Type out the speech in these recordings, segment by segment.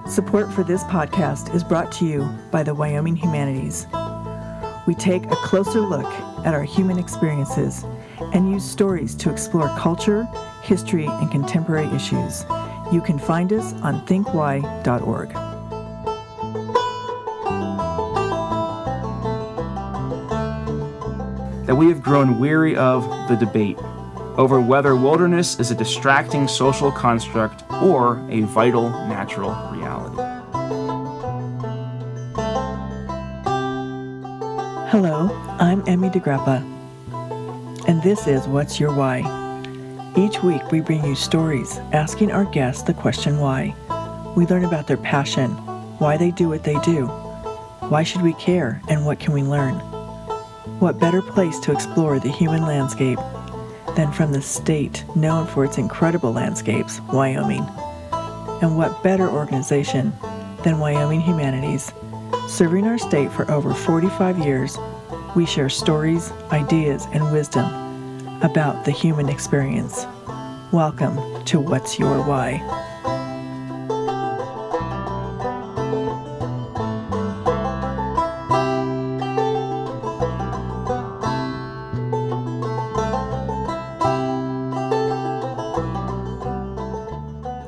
Support for this podcast is brought to you by the Wyoming Humanities. We take a closer look at our human experiences and use stories to explore culture, history, and contemporary issues. You can find us on thinkwhy.org. That we have grown weary of the debate over whether wilderness is a distracting social construct or a vital natural reality. Hello, I'm Emmy DeGrappa, and this is What's Your Why? Each week we bring you stories asking our guests the question why. We learn about their passion, why they do what they do, why should we care, and what can we learn? What better place to explore the human landscape than from the state known for its incredible landscapes, Wyoming? And what better organization than Wyoming Humanities? Serving our state for over 45 years, we share stories, ideas, and wisdom about the human experience. Welcome to What's Your Why?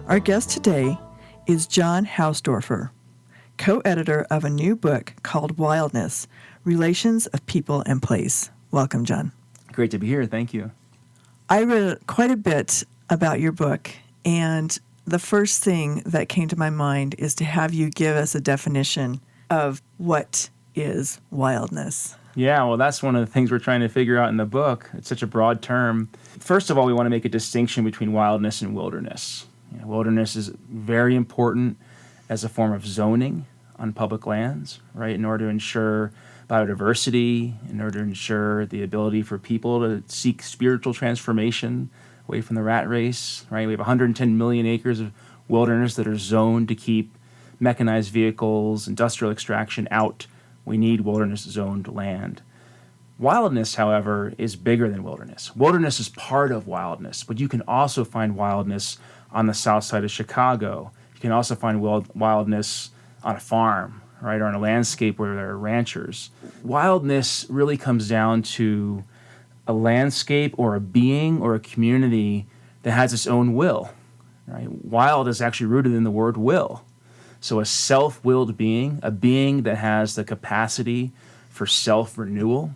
Our guest today is John Hausdoerffer, co-editor of a new book called Wildness, Relations of People and Place. Welcome, John. Great to be here. Thank you. I read quite a bit about your book, and the first thing that came to my mind is to have you give us a definition of what is wildness. Yeah, well, that's one of the things we're trying to figure out in the book. It's such a broad term. First of all, we want to make a distinction between wildness and wilderness. Wilderness is very important as a form of zoning on public lands, right, in order to ensure biodiversity, in order to ensure the ability for people to seek spiritual transformation away from the rat race, right? We have 110 million acres of wilderness that are zoned to keep mechanized vehicles, industrial extraction out. We need wilderness-zoned land. Wildness, however, is bigger than wilderness. Wilderness is part of wildness, but you can also find wildness on the south side of Chicago. You can also find wildness on a farm, right, or on a landscape where there are ranchers. Wildness really comes down to a landscape or a being or a community that has its own will, right? Wild is actually rooted in the word will. So a self-willed being, a being that has the capacity for self-renewal,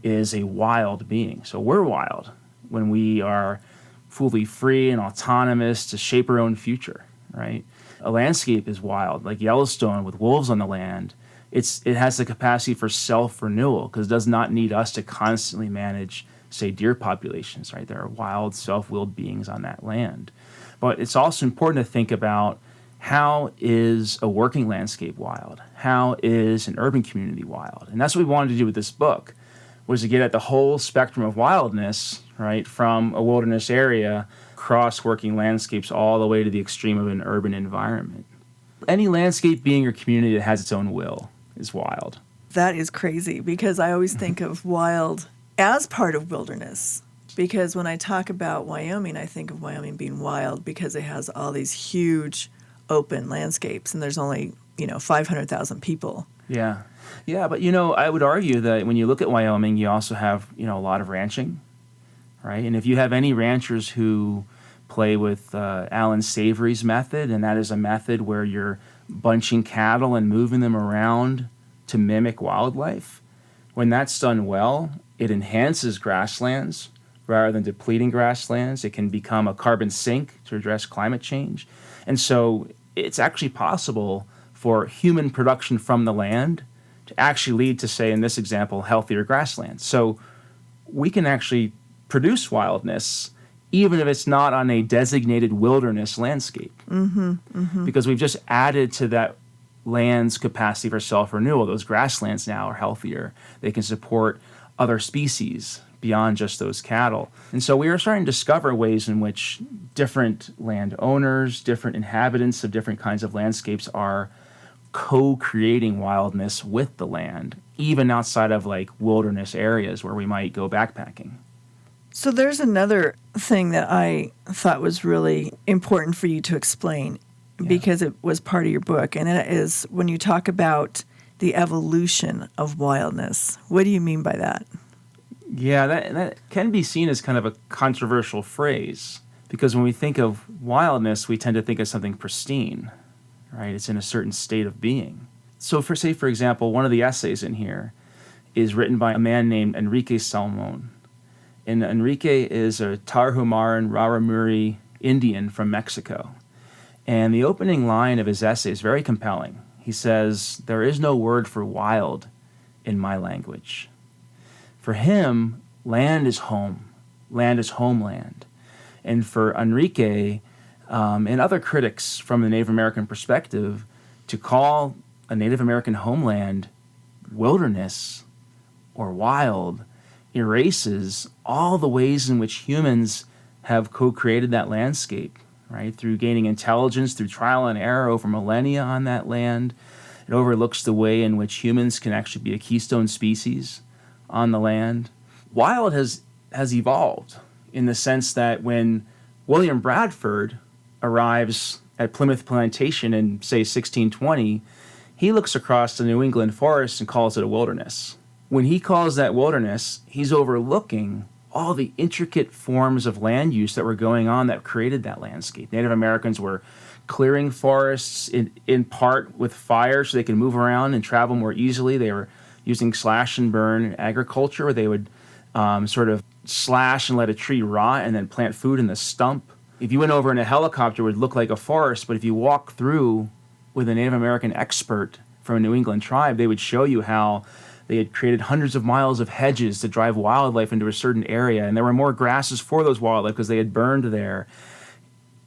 is a wild being. So we're wild when we are fully free and autonomous to shape our own future, right? A landscape is wild, like Yellowstone with wolves on the land. It has the capacity for self-renewal because it does not need us to constantly manage, say, deer populations, right? There are wild, self-willed beings on that land. But it's also important to think about how is a working landscape wild? How is an urban community wild? And that's what we wanted to do with this book, was to get at the whole spectrum of wildness, right, from a wilderness area, across working landscapes, all the way to the extreme of an urban environment. Any landscape, being, or community that has its own will is wild. That is crazy, because I always think of wild as part of wilderness. Because when I talk about Wyoming, I think of Wyoming being wild because it has all these huge open landscapes, and there's only, 500,000 people. Yeah. Yeah, but, I would argue that when you look at Wyoming, you also have, a lot of ranching, right? And if you have any ranchers who play with Alan Savory's method, and that is a method where you're bunching cattle and moving them around to mimic wildlife, when that's done well, it enhances grasslands rather than depleting grasslands. It can become a carbon sink to address climate change. And so it's actually possible for human production from the land to actually lead to, say, in this example, healthier grasslands. So we can actually produce wildness even if it's not on a designated wilderness landscape. Because we've just added to that land's capacity for self-renewal. Those grasslands now are healthier. They can support other species beyond just those cattle. And so we are starting to discover ways in which different landowners, different inhabitants of different kinds of landscapes are co-creating wildness with the land, even outside of like wilderness areas where we might go backpacking. So there's another thing that I thought was really important for you to explain. because it was part of your book, and it is when you talk about the evolution of wildness. What do you mean by that? Yeah, that can be seen as kind of a controversial phrase, because when we think of wildness, we tend to think of something pristine, right? It's in a certain state of being. So for example, one of the essays in here is written by a man named Enrique Salmon. And Enrique is a Tarahumara Raramuri Indian from Mexico. And the opening line of his essay is very compelling. He says, "There is no word for wild in my language." For him, land is home. Land is homeland. And for Enrique and other critics from the Native American perspective, to call a Native American homeland wilderness or wild erases all the ways in which humans have co-created that landscape, right? Through gaining intelligence, through trial and error over millennia on that land. It overlooks the way in which humans can actually be a keystone species on the land. Wild has evolved in the sense that when William Bradford arrives at Plymouth Plantation in, say, 1620, he looks across the New England forest and calls it a wilderness. When he calls that wilderness, he's overlooking all the intricate forms of land use that were going on that created that landscape. Native Americans were clearing forests in part with fire so they could move around and travel more easily. They were using slash and burn agriculture, where they would sort of slash and let a tree rot and then plant food in the stump. If you went over in a helicopter, it would look like a forest, but if you walk through with a Native American expert from a New England tribe, they would show you how they had created hundreds of miles of hedges to drive wildlife into a certain area, and there were more grasses for those wildlife because they had burned there.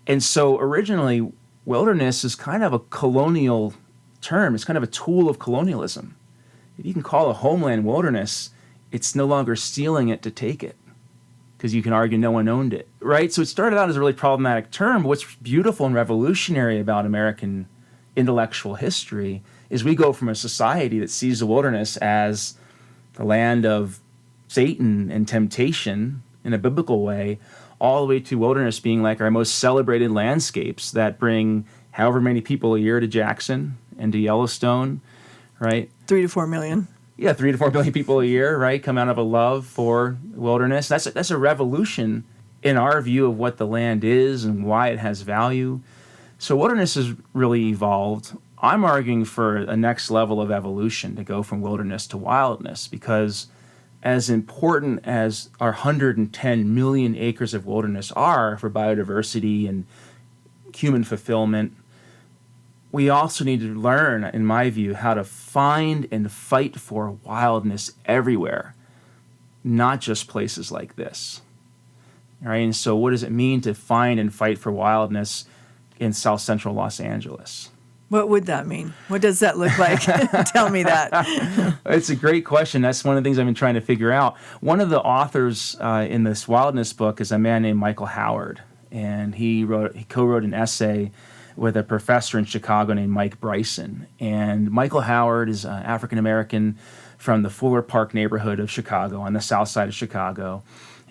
And so originally, wilderness is kind of a colonial term. It's kind of a tool of colonialism. If you can call a homeland wilderness, it's no longer stealing it to take it, because you can argue no one owned it, right? So it started out as a really problematic term, but what's beautiful and revolutionary about American intellectual history is we go from a society that sees the wilderness as the land of Satan and temptation in a biblical way, all the way to wilderness being like our most celebrated landscapes that bring however many people a year to Jackson and to Yellowstone, right? 3 to 4 million. Yeah, 3 to 4 million people a year, right, come out of a love for wilderness. That's a revolution in our view of what the land is and why it has value. So wilderness has really evolved. I'm arguing for a next level of evolution to go from wilderness to wildness, because as important as our 110 million acres of wilderness are for biodiversity and human fulfillment, we also need to learn, in my view, how to find and fight for wildness everywhere, not just places like this. All right, and so what does it mean to find and fight for wildness in South Central Los Angeles? What would that mean? What does that look like? Tell me that. It's a great question. That's one of the things I've been trying to figure out. One of the authors in this wildness book is a man named Michael Howard, and he co-wrote an essay with a professor in Chicago named Mike Bryson. And Michael Howard is African-American from the Fuller Park neighborhood of Chicago, on the south side of Chicago.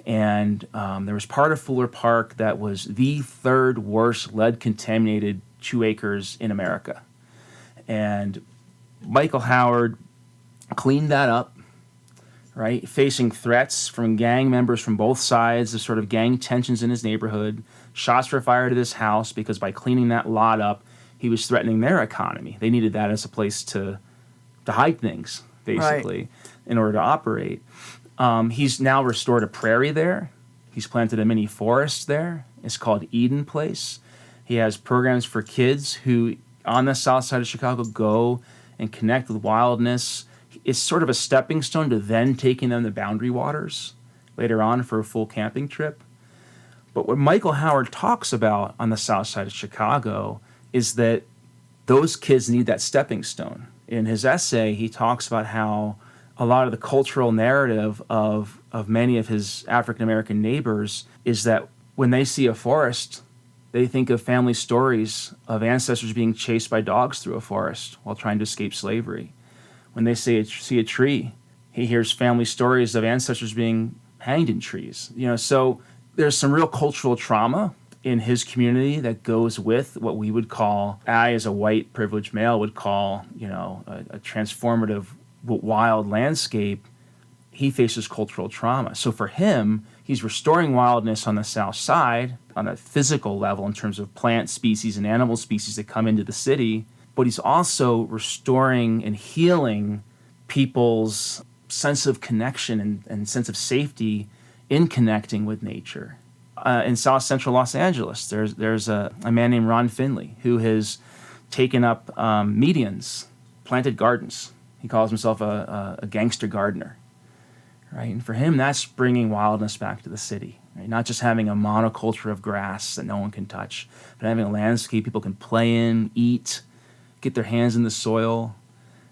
And there was part of Fuller Park that was the third worst lead-contaminated 2 acres in America. And Michael Howard cleaned that up, right, facing threats from gang members from both sides, the sort of gang tensions in his neighborhood. Shots were fired at his house because by cleaning that lot up, he was threatening their economy. They needed that as a place to hide things, basically, right, in order to operate. He's now restored a prairie there. He's planted a mini forest there. It's called Eden Place. He has programs for kids who, on the south side of Chicago, go and connect with wildness. It's sort of a stepping stone to then taking them to Boundary Waters later on for a full camping trip. But what Michael Howard talks about on the south side of Chicago is that those kids need that stepping stone. In his essay, he talks about how a lot of the cultural narrative of many of his African-American neighbors is that when they see a forest, they think of family stories of ancestors being chased by dogs through a forest while trying to escape slavery. When they see a tree, he hears family stories of ancestors being hanged in trees. So there's some real cultural trauma in his community that goes with what we would call, I as a white privileged male would call, a transformative wild landscape, he faces cultural trauma. So for him, he's restoring wildness on the south side on a physical level in terms of plant species and animal species that come into the city, but he's also restoring and healing people's sense of connection and sense of safety in connecting with nature. In South Central Los Angeles, there's a man named Ron Finley who has taken up medians, planted gardens. He calls himself a gangster gardener, right? And for him, that's bringing wildness back to the city, right? Not just having a monoculture of grass that no one can touch, but having a landscape people can play in, eat, get their hands in the soil,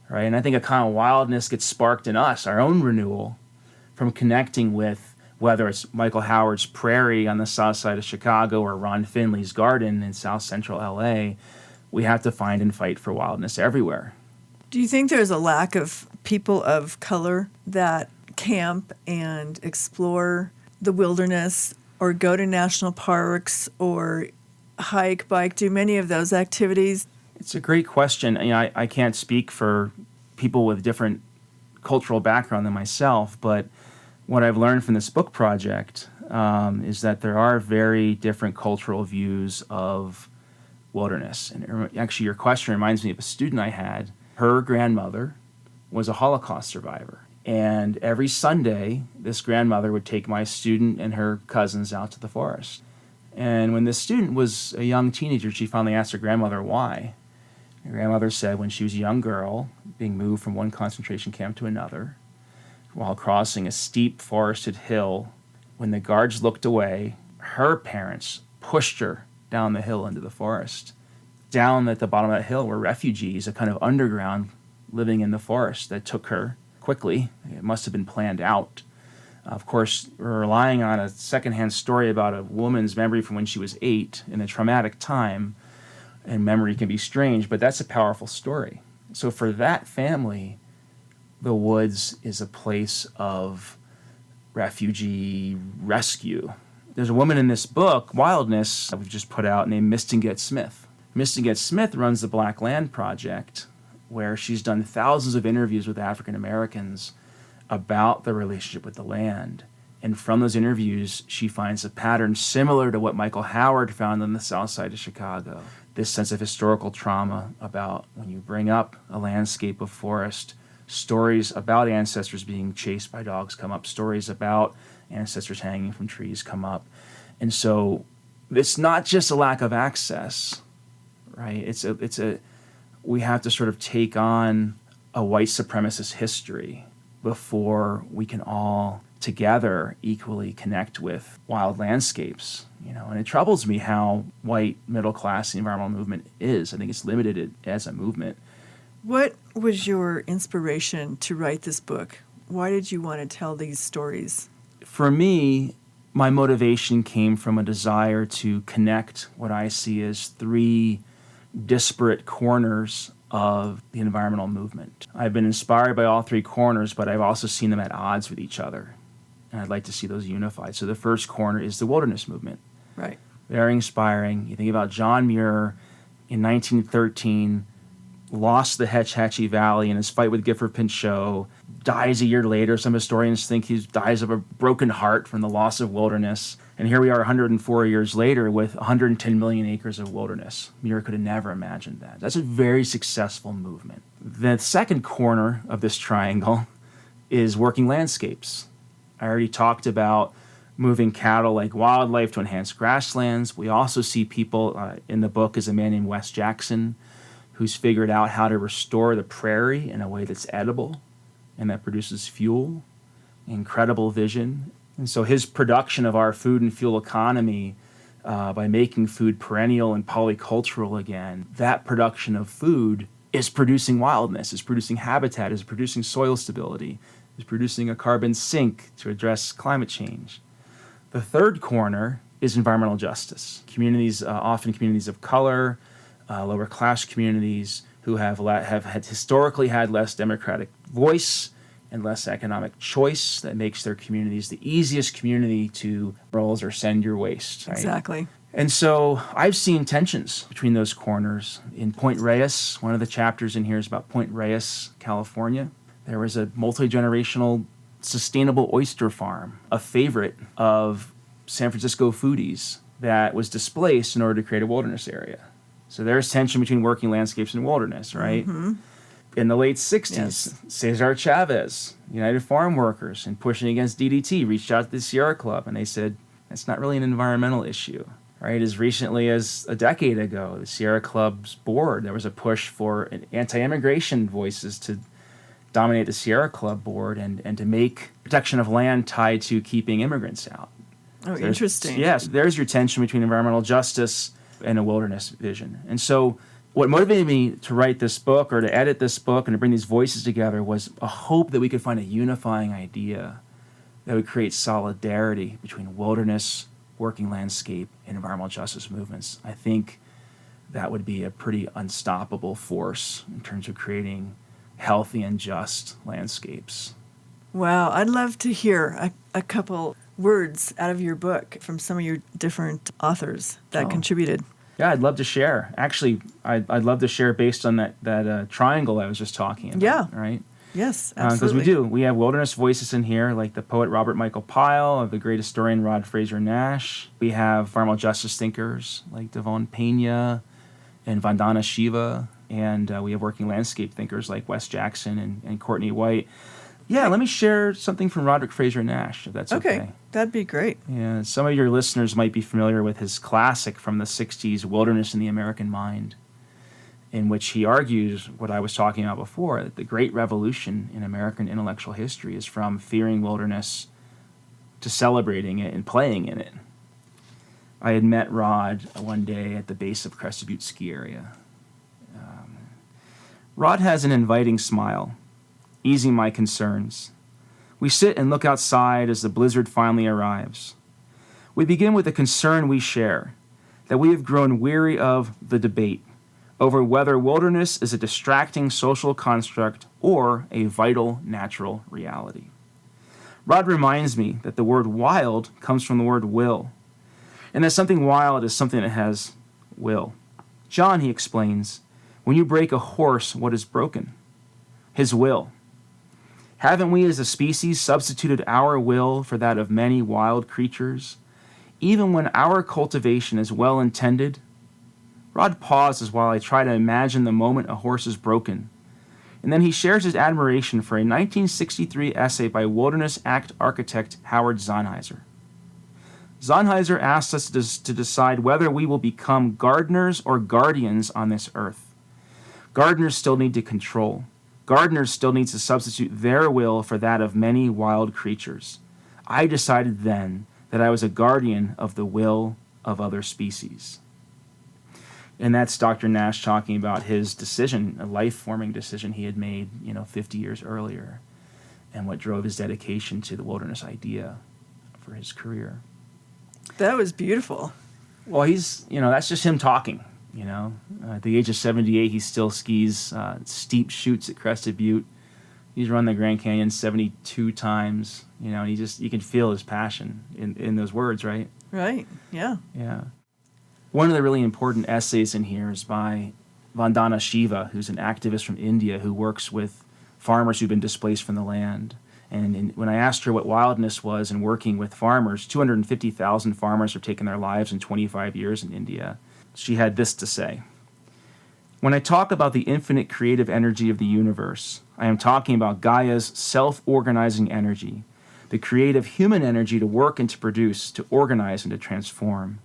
right? And I think a kind of wildness gets sparked in us, our own renewal, from connecting with whether it's Michael Howard's prairie on the south side of Chicago or Ron Finley's garden in South Central LA. We have to find and fight for wildness everywhere. Do you think there's a lack of people of color that camp and explore the wilderness or go to national parks or hike, bike, do many of those activities? It's a great question. I can't speak for people with different cultural background than myself, but what I've learned from this book project is that there are very different cultural views of wilderness. And actually, your question reminds me of a student I had. Her grandmother was a Holocaust survivor. And every Sunday, this grandmother would take my student and her cousins out to the forest. And when this student was a young teenager, she finally asked her grandmother why. Her grandmother said when she was a young girl, being moved from one concentration camp to another, while crossing a steep forested hill, when the guards looked away, her parents pushed her down the hill into the forest. Down at the bottom of that hill were refugees, a kind of underground living in the forest that took her quickly. It must have been planned out. Of course, we're relying on a secondhand story about a woman's memory from when she was 8 in a traumatic time, and memory can be strange, but that's a powerful story. So for that family, the woods is a place of refugee rescue. There's a woman in this book, Wildness, that we've just put out named Mistinguette Smith. Mistinguette Smith runs the Black Land Project, where she's done thousands of interviews with African Americans about their relationship with the land. And from those interviews, she finds a pattern similar to what Michael Howard found on the south side of Chicago. This sense of historical trauma about when you bring up a landscape of forest, stories about ancestors being chased by dogs come up, stories about ancestors hanging from trees come up. And so it's not just a lack of access, right? We have to sort of take on a white supremacist history before we can all together equally connect with wild landscapes, and it troubles me how white middle class the environmental movement is. I think it's limited as a movement. What was your inspiration to write this book? Why did you want to tell these stories? For me, my motivation came from a desire to connect what I see as 3 disparate corners of the environmental movement. I've been inspired by all 3 corners, but I've also seen them at odds with each other. And I'd like to see those unified. So the first corner is the wilderness movement. Right. Very inspiring. You think about John Muir in 1913, lost the Hetch Hetchy Valley in his fight with Gifford Pinchot, dies a year later. Some historians think he dies of a broken heart from the loss of wilderness. And here we are 104 years later with 110 million acres of wilderness. Muir could have never imagined that. That's a very successful movement. The second corner of this triangle is working landscapes. I already talked about moving cattle like wildlife to enhance grasslands. We also see people in the book is a man named Wes Jackson, who's figured out how to restore the prairie in a way that's edible and that produces fuel. Incredible vision. And so his production of our food and fuel economy by making food perennial and polycultural again, that production of food is producing wildness, is producing habitat, is producing soil stability, is producing a carbon sink to address climate change. The third corner is environmental justice. Communities, often communities of color, lower class communities who have historically had less democratic voice and less economic choice, that makes their communities the easiest community to roll or send your waste. Right? Exactly. And so I've seen tensions between those corners. In Point Reyes, one of the chapters in here is about Point Reyes, California. There was a multi-generational sustainable oyster farm, a favorite of San Francisco foodies, that was displaced in order to create a wilderness area. So there's tension between working landscapes and wilderness, right? Mm-hmm. In the late 60s, Yes. Cesar Chavez, United Farm Workers, in pushing against DDT, reached out to the Sierra Club, and they said, that's not really an environmental issue. Right, as recently as a decade ago, the Sierra Club's board, there was a push for anti-immigration voices to dominate the Sierra Club board and to make protection of land tied to keeping immigrants out. Oh, So interesting. Yes, there's your tension between environmental justice and a wilderness vision. And so what motivated me to write this book or to edit this book and to bring these voices together was a hope that we could find a unifying idea that would create solidarity between wilderness, working landscape, and environmental justice movements. I think that would be a pretty unstoppable force in terms of creating healthy and just landscapes. Wow, I'd love to hear a couple words out of your book from some of your different authors that contributed. Yeah, I'd love to share. Actually, I'd love to share based on that triangle I was just talking about. Yeah. Right? Yes, Because absolutely. we do. We have wilderness voices in here, like the poet Robert Michael Pyle, the great historian Roderick Frazier Nash. We have environmental justice thinkers like Devon Pena and Vandana Shiva. And we have working landscape thinkers like Wes Jackson and Courtney White. Yeah, let me share something from Roderick Frazier Nash, if that's okay. That'd be great. Yeah, some of your listeners might be familiar with his classic from the 60s, Wilderness in the American Mind, in which he argues what I was talking about before, that the great revolution in American intellectual history is from fearing wilderness to celebrating it and playing in it. I had met Rod one day at the base of Crested Butte ski area. Rod has an inviting smile, easing my concerns. We sit and look outside as the blizzard finally arrives. We begin with a concern we share, that we have grown weary of the debate over whether wilderness is a distracting social construct or a vital natural reality. Rod reminds me that the word wild comes from the word will, and that something wild is something that has will. John, he explains, when you break a horse, what is broken? His will. Haven't we as a species substituted our will for that of many wild creatures, even when our cultivation is well intended? Rod pauses while I try to imagine the moment a horse is broken, and then he shares his admiration for a 1963 essay by Wilderness Act architect Howard Sonnheiser. Sonnheiser asks us to decide whether we will become gardeners or guardians on this earth. Gardeners still need to control. Gardeners still need to substitute their will for that of many wild creatures. I decided then that I was a guardian of the will of other species. And that's Dr. Nash talking about his decision, a life-forming decision he had made, 50 years earlier, and what drove his dedication to the wilderness idea for his career. That was beautiful. Well, that's just him talking. At the age of 78, he still skis steep chutes at Crested Butte. He's run the Grand Canyon 72 times, and you can feel his passion in those words, right? Right, yeah. Yeah. One of the really important essays in here is by Vandana Shiva, who's an activist from India who works with farmers who've been displaced from the land. And when I asked her what wildness was and working with farmers, 250,000 farmers have taken their lives in 25 years in India. She had this to say. When I talk about the infinite creative energy of the universe, I am talking about Gaia's self-organizing energy, the creative human energy to work and to produce, to organize and to transform.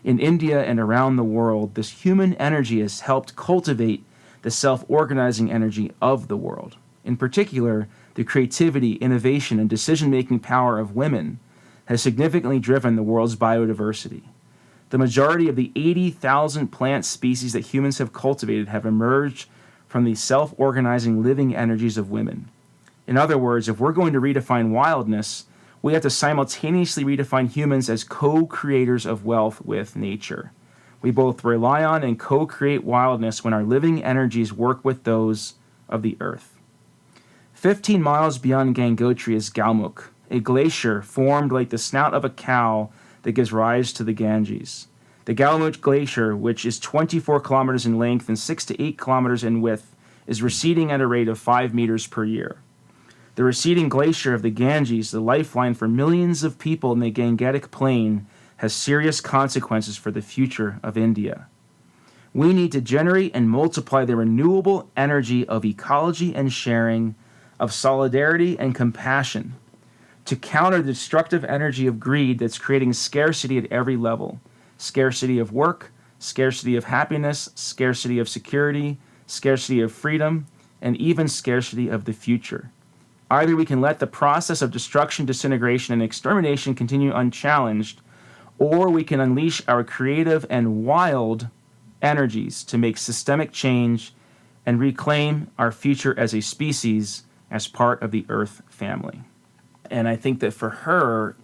In India and around the world, this human energy has helped cultivate the self-organizing energy of the world. In particular, the creativity, innovation, and decision-making power of women has significantly driven the world's biodiversity. The majority of the 80,000 plant species that humans have cultivated have emerged from the self-organizing living energies of women. In other words, if we're going to redefine wildness, we have to simultaneously redefine humans as co-creators of wealth with nature. We both rely on and co-create wildness when our living energies work with those of the earth. 15 miles beyond Gangotri is Galmuk, a glacier formed like the snout of a cow that gives rise to the Ganges. The Galamuch Glacier, which is 24 kilometers in length and 6 to 8 kilometers in width, is receding at a rate of 5 meters per year. The receding glacier of the Ganges, the lifeline for millions of people in the Gangetic Plain, has serious consequences for the future of India. We need to generate and multiply the renewable energy of ecology and sharing, of solidarity and compassion, to counter the destructive energy of greed that's creating scarcity at every level. Scarcity of work, scarcity of happiness, scarcity of security, scarcity of freedom, and even scarcity of the future. Either we can let the process of destruction, disintegration, and extermination continue unchallenged, or we can unleash our creative and wild energies to make systemic change and reclaim our future as a species, as part of the Earth family. And I think that for her,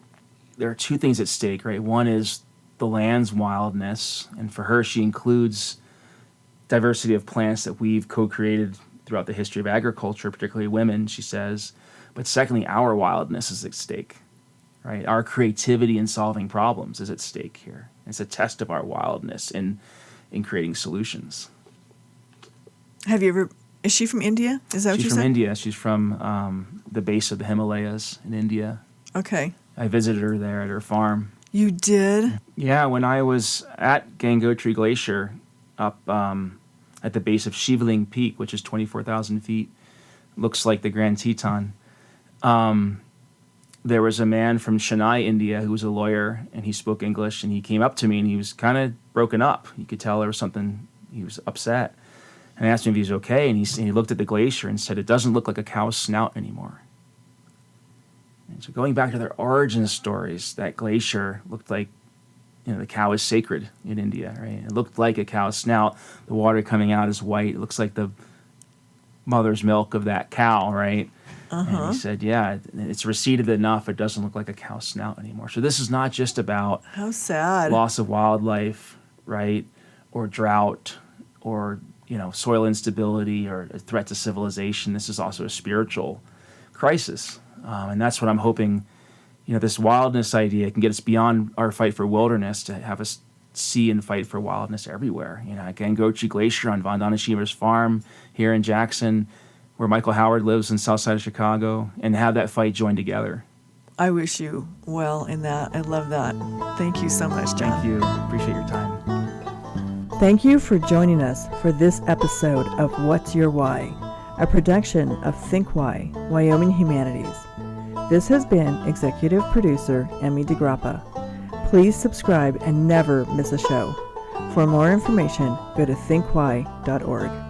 there are two things at stake, right? One is the land's wildness, and for her, she includes diversity of plants that we've co-created throughout the history of agriculture, particularly women, she says. But secondly, our wildness is at stake, right? Our creativity in solving problems is at stake here. It's a test of our wildness in creating solutions. Have you ever... Is she from India? Is that what you said? She's from India. She's from the base of the Himalayas in India. Okay. I visited her there at her farm. You did? Yeah, when I was at Gangotri Glacier up at the base of Shivaling Peak, which is 24,000 feet, looks like the Grand Teton, there was a man from Chennai, India, who was a lawyer, and he spoke English, and he came up to me, and he was kind of broken up. You could tell there was something, he was upset. And I asked him if he was okay, and he looked at the glacier and said, it doesn't look like a cow's snout anymore. And so going back to their origin stories, that glacier looked like, the cow is sacred in India, right? It looked like a cow's snout. The water coming out is white. It looks like the mother's milk of that cow, right? Uh-huh. And he said, yeah, it's receded enough. It doesn't look like a cow's snout anymore. So this is not just about how sad loss of wildlife, right? Or drought, or soil instability, or a threat to civilization. This is also a spiritual crisis. And that's what I'm hoping, this wildness idea can get us beyond our fight for wilderness to have us see and fight for wildness everywhere. At Gangotri Glacier on Vandana Shiva's farm here in Jackson, where Michael Howard lives in south side of Chicago, and have that fight join together. I wish you well in that. I love that. Thank you so much, John. Thank you. Appreciate your time. Thank you for joining us for this episode of What's Your Why, a production of Think Why, Wyoming Humanities. This has been executive producer Emmy DeGrappa. Please subscribe and never miss a show. For more information, go to thinkwhy.org.